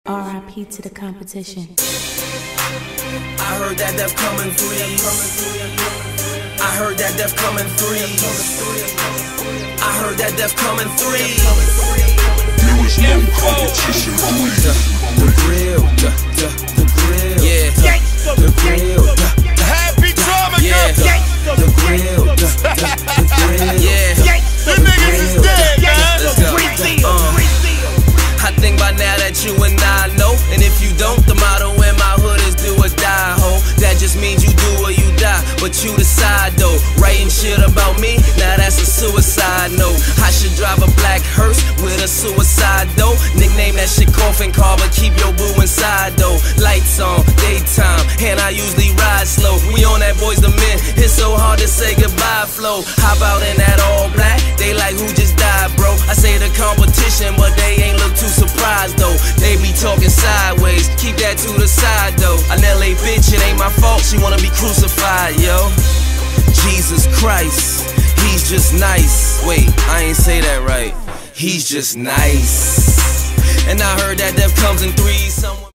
R.I.P. to the competition. I heard that death coming threes. I heard that death coming threes. I heard that death coming threes. There is no competition. The grill, the grill, yeah, the grill, Happy drama, yeah, the grill, the grill, yeah. You niggas is dead, man. I think by now that you and I know, and if you don't, the motto in my hood is do or die, ho. That just means you do or you die, but you decide though. Writing shit about me, now that's a suicide note. I should drive a black hearse with a suicide though. Nickname that shit coffin car, but keep your boo inside though. Lights on, daytime, and I usually ride slow. We on that Boys to Men, it's so hard to say goodbye flow. Hop out in that all black, they like who just died, bro. I say the competition, but they ain't look too surprised though. They be talking sideways, keep that to the side though. An LA bitch, it ain't my fault, she wanna be crucified, yo. Jesus Christ, he's just nice. Wait, I ain't say that right. He's just nice. And I heard that death comes in threes.